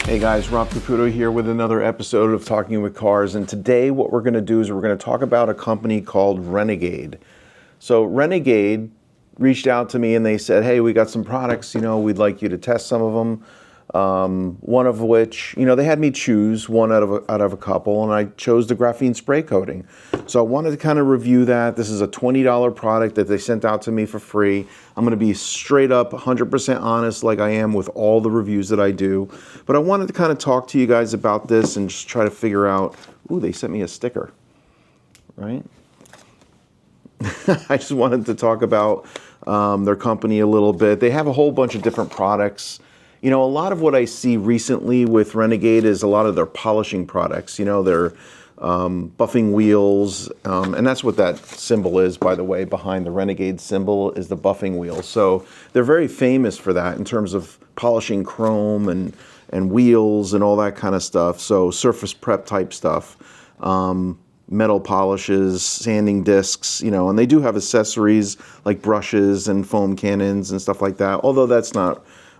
Hey guys, Rob Caputo here with another episode of Talking with Cars, and today what we're going to do is we're going to talk about a company called Renegade. So Renegade reached out to me and they said, hey, we got some products, we'd like you to test some of them. One of which, they had me choose one out of a couple, and I chose the graphene spray coating. So I wanted to kind of review that. This is a $20 product that they sent out to me for free. I'm going to be straight up 100% honest like I am with all the reviews that I do. But I wanted to kind of talk to you guys about this and just try to figure out, ooh, they sent me a sticker, right? I just wanted to talk about their company a little bit. They have a whole bunch of different products. A lot of what I see recently with Renegade is a lot of their polishing products, their buffing wheels, and that's what that symbol is, by the way. Behind the Renegade symbol is the buffing wheel. So they're very famous for that in terms of polishing chrome and wheels and all that kind of stuff. So surface prep type stuff, metal polishes, sanding discs, and they do have accessories like brushes and foam cannons and stuff like that, although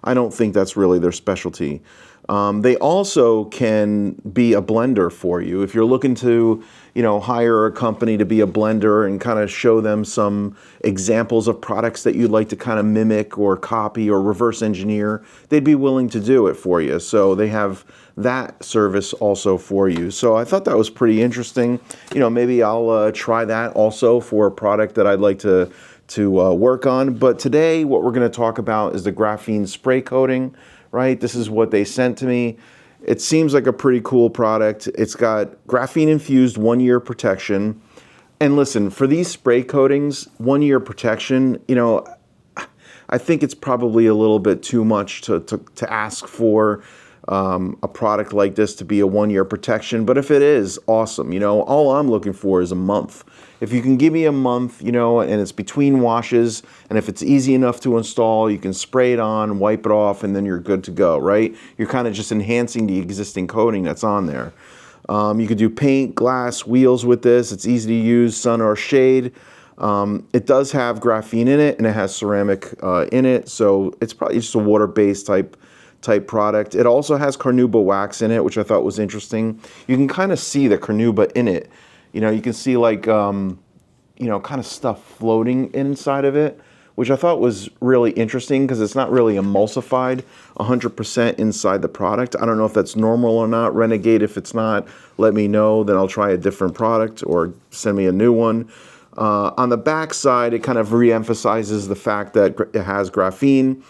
I don't think that's really their specialty. They also can be a blender for you. If you're looking to, hire a company to be a blender and kind of show them some examples of products that you'd like to kind of mimic or copy or reverse engineer, they'd be willing to do it for you. So they have that service also for you. So I thought that was pretty interesting. Maybe I'll try that also for a product that I'd like to work on. But today what we're going to talk about is the graphene spray coating, right? This is what they sent to me. It seems like a pretty cool product. It's got graphene infused 1-year protection. And listen, for these spray coatings, 1-year protection, I think it's probably a little bit too much to ask for a product like this to be a 1-year protection. But if it is, awesome. All I'm looking for is a month. If you can give me a month, and it's between washes, and if it's easy enough to install, you can spray it on, wipe it off, and then you're good to go, right? You're kind of just enhancing the existing coating that's on there. You could do paint, glass, wheels with this. It's easy to use, sun or shade. It does have graphene in it, and it has ceramic in it, so it's probably just a water-based type product. It also has carnauba wax in it, which I thought was interesting. You can kind of see the carnauba in it. You can see like, kind of stuff floating inside of it, which I thought was really interesting because it's not really emulsified 100% inside the product. I don't know if that's normal or not. Renegade, if it's not, let me know. Then I'll try a different product or send me a new one. On the back side, it kind of re-emphasizes the fact that it has graphene.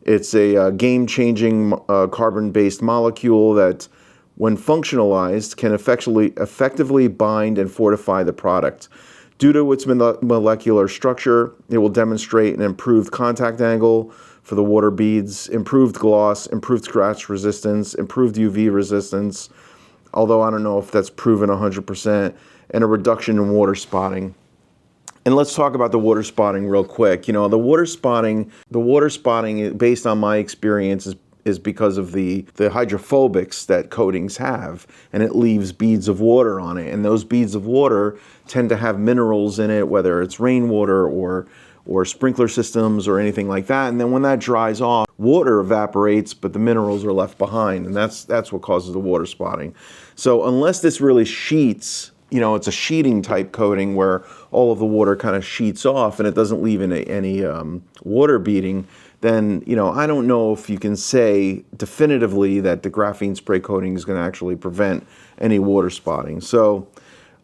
It's a game-changing carbon-based molecule that, when functionalized, can effectively bind and fortify the product. Due to its molecular structure, it will demonstrate an improved contact angle for the water beads, improved gloss, improved scratch resistance, improved UV resistance, although I don't know if that's proven 100%, and a reduction in water spotting. And let's talk about the water spotting real quick. The water spotting, based on my experience, is because of the hydrophobics that coatings have, and it leaves beads of water on it. And those beads of water tend to have minerals in it, whether it's rainwater or sprinkler systems or anything like that. And then when that dries off, water evaporates, but the minerals are left behind, and that's what causes the water spotting. So unless this really sheets, it's a sheeting type coating where all of the water kind of sheets off and it doesn't leave any water beading, then, I don't know if you can say definitively that the graphene spray coating is going to actually prevent any water spotting. So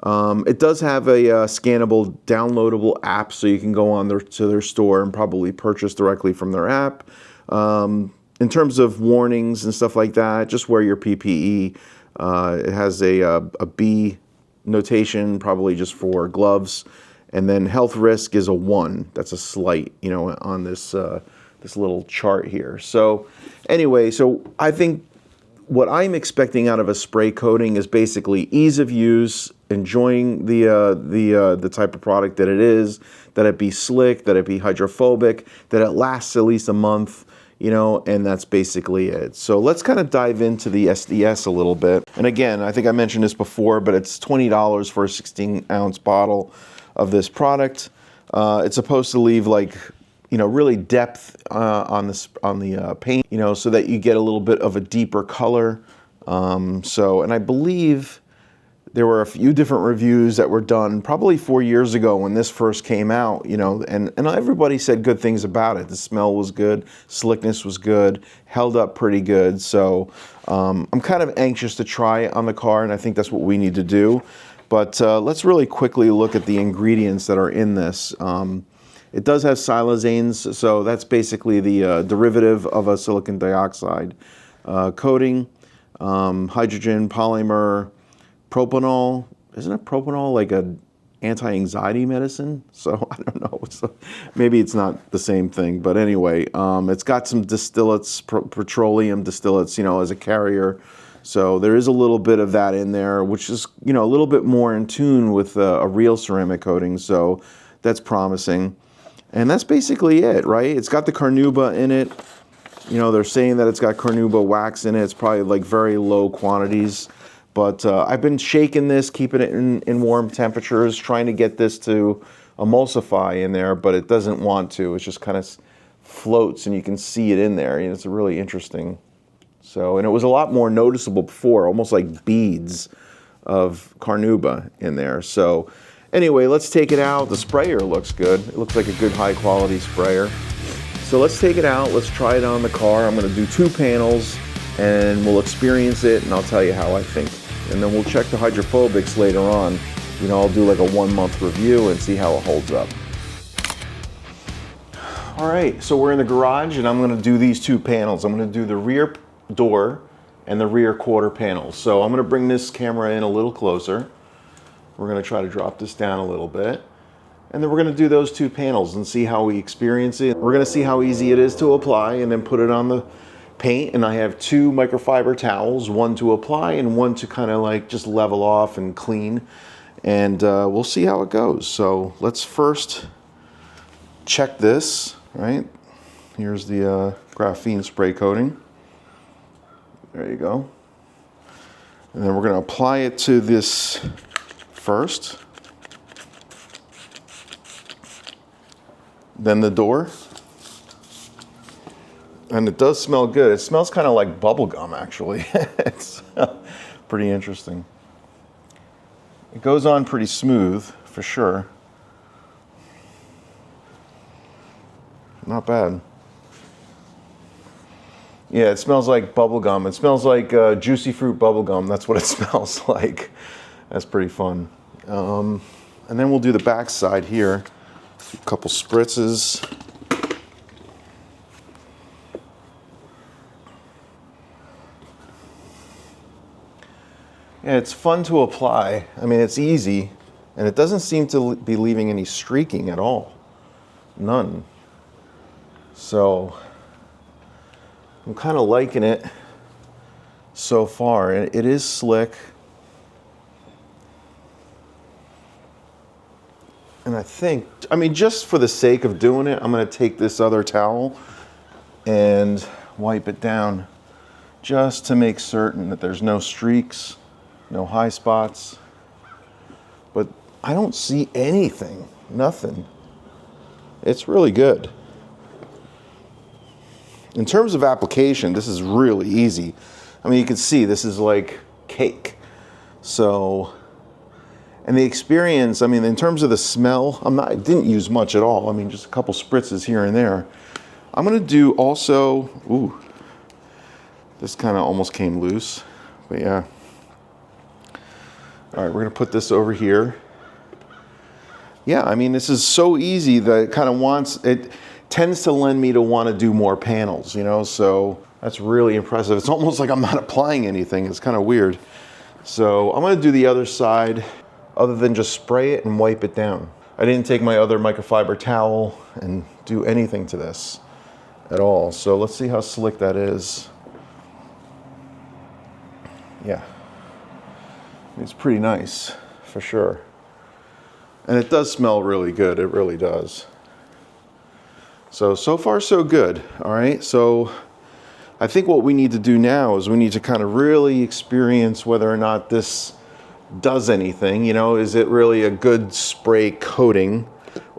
it does have a scannable, downloadable app, so you can go on to their store and probably purchase directly from their app. In terms of warnings and stuff like that, just wear your PPE. It has a B notation, probably just for gloves. And then health risk is a 1. That's a slight, on this little chart here. So anyway, so I think what I'm expecting out of a spray coating is basically ease of use, enjoying the type of product that it is, that it be slick, that it be hydrophobic, that it lasts at least a month, and that's basically it. So let's kind of dive into the SDS a little bit. And again, I think I mentioned this before, but it's $20 for a 16-ounce bottle of this product. It's supposed to leave like you know, really depth on the paint, you know, so that you get a little bit of a deeper color. And I believe there were a few different reviews that were done probably 4 years ago when this first came out, you know, and everybody said good things about it. The smell was good, slickness was good, held up pretty good. So I'm kind of anxious to try it on the car, and I think that's what we need to do. But let's really quickly look at the ingredients that are in this. It does have siloxanes, so that's basically the derivative of a silicon dioxide coating, hydrogen polymer, propanol. Isn't it propanol like a anti-anxiety medicine? So I don't know. So maybe it's not the same thing, but anyway, it's got some distillates, petroleum distillates, you know, as a carrier. So there is a little bit of that in there, which is, you know, a little bit more in tune with a real ceramic coating. So that's promising. And that's basically it, right? It's got the carnauba in it. You know, they're saying that it's got carnauba wax in it. It's probably like very low quantities. But I've been shaking this, keeping it in warm temperatures, trying to get this to emulsify in there, but it doesn't want to. It just kind of floats and you can see it in there. You know, it's really interesting. So, and it was a lot more noticeable before, almost like beads of carnauba in there. So anyway, let's take it out. The sprayer looks good. It looks like a good high quality sprayer. So let's take it out. Let's try it on the car. I'm going to do 2 panels and we'll experience it and I'll tell you how I think. And then we'll check the hydrophobics later on. You know, I'll do like a 1-month review and see how it holds up. All right, so we're in the garage and I'm going to do these 2 panels. I'm going to do the rear door and the rear quarter panels. So I'm going to bring this camera in a little closer. We're going to try to drop this down a little bit. And then we're going to do those 2 panels and see how we experience it. We're going to see how easy it is to apply and then put it on the paint. And I have 2 microfiber towels, one to apply and one to kind of like just level off and clean. And we'll see how it goes. So let's first check this, right? Here's the graphene spray coating. There you go. And then we're going to apply it to this first. Then the door. And it does smell good. It smells kind of like bubble gum, actually. It's pretty interesting. It goes on pretty smooth, for sure. Not bad. Yeah, it smells like bubble gum. It smells like juicy fruit bubble gum. That's what it smells like. That's pretty fun. And then we'll do the back side here. A couple spritzes. Yeah, it's fun to apply. I mean, it's easy, and it doesn't seem to be leaving any streaking at all. None. So I'm kind of liking it so far. It is slick. And I think, I mean, just for the sake of doing it, I'm going to take this other towel and wipe it down just to make certain that there's no streaks, no high spots. But I don't see anything, nothing. It's really good. In terms of application, this is really easy. I mean, you can see this is like cake. So, and the experience, I mean, in terms of the smell, I didn't use much at all. I mean, just a couple spritzes here and there. I'm gonna do also, ooh, this kind of almost came loose, but yeah. All right, we're gonna put this over here. Yeah, I mean, this is so easy that it kind of it tends to lend me to want to do more panels, you know, so that's really impressive. It's almost like I'm not applying anything. It's kind of weird. So I'm going to do the other side other than just spray it and wipe it down. I didn't take my other microfiber towel and do anything to this at all. So let's see how slick that is. Yeah, it's pretty nice for sure. And it does smell really good. It really does. So far so good. All right, so I think what we need to do now is we need to kind of really experience whether or not this does anything. You know, is it really a good spray coating,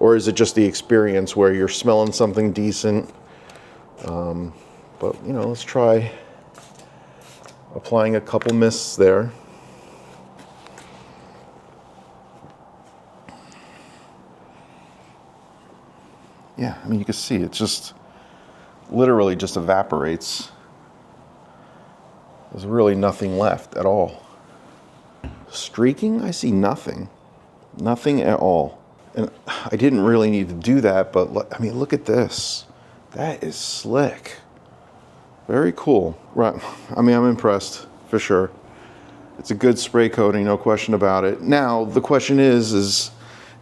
Or is it just the experience where you're smelling something decent? But, you know, let's try applying a couple mists there. Yeah, I mean, you can see it just literally just evaporates. There's really nothing left at all. Streaking, I see nothing. Nothing at all. And I didn't really need to do that, but I mean, look at this. That is slick. Very cool. Right. I mean, I'm impressed for sure. It's a good spray coating, no question about it. Now, the question is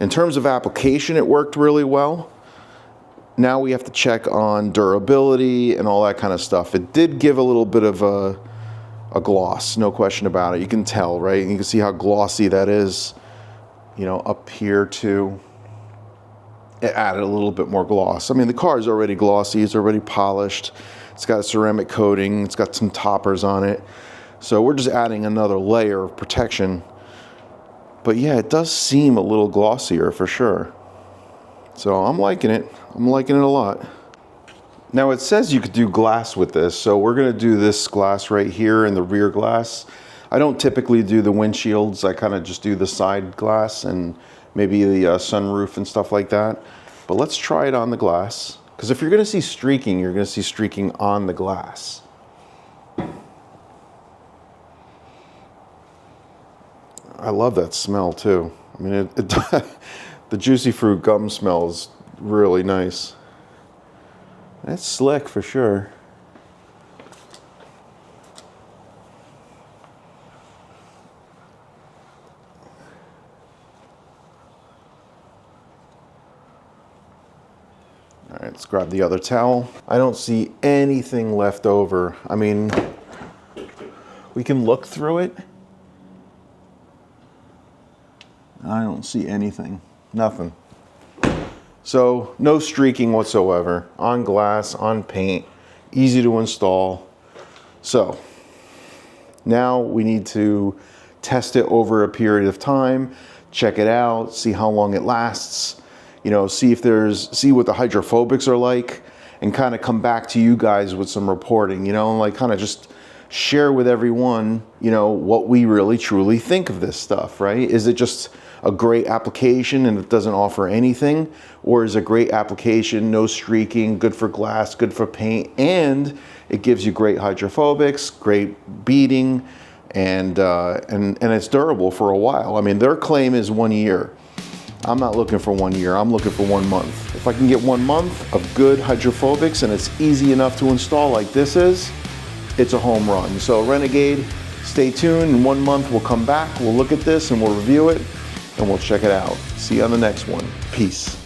in terms of application, it worked really well. Now we have to check on durability and all that kind of stuff. It did give a little bit of a gloss, no question about it. You can tell, right? And you can see how glossy that is, you know, up here too. It added a little bit more gloss. I mean, the car is already glossy, it's already polished. It's got a ceramic coating, it's got some toppers on it. So we're just adding another layer of protection. But yeah, it does seem a little glossier for sure. So I'm liking it. I'm liking it a lot. Now it says you could do glass with this, so we're gonna do this glass right here in the rear glass. I don't typically do the windshields, I kind of just do the side glass and maybe the sunroof and stuff like that. But let's try it on the glass, because if you're gonna see streaking, you're gonna see streaking on the glass. I love that smell too. I mean, the juicy fruit gum smells really nice. That's slick for sure. All right, let's grab the other towel. I don't see anything left over. I mean, we can look through it. I don't see anything, nothing. So no streaking whatsoever, on glass, on paint, easy to install. So now we need to test it over a period of time, check it out, see how long it lasts, you know, see what the hydrophobics are like, and kind of come back to you guys with some reporting, you know, and like kind of just share with everyone, you know, what we really truly think of this stuff, right? Is it just a great application and it doesn't offer anything? Or is it a great application, no streaking, good for glass, good for paint, and it gives you great hydrophobics, great beading, and it's durable for a while. I mean, their claim is 1 year. I'm not looking for 1 year, I'm looking for 1 month. If I can get 1 month of good hydrophobics and it's easy enough to install like this is, it's a home run. So Renegade, stay tuned. In 1 month we'll come back, we'll look at this and we'll review it and we'll check it out. See you on the next one. Peace.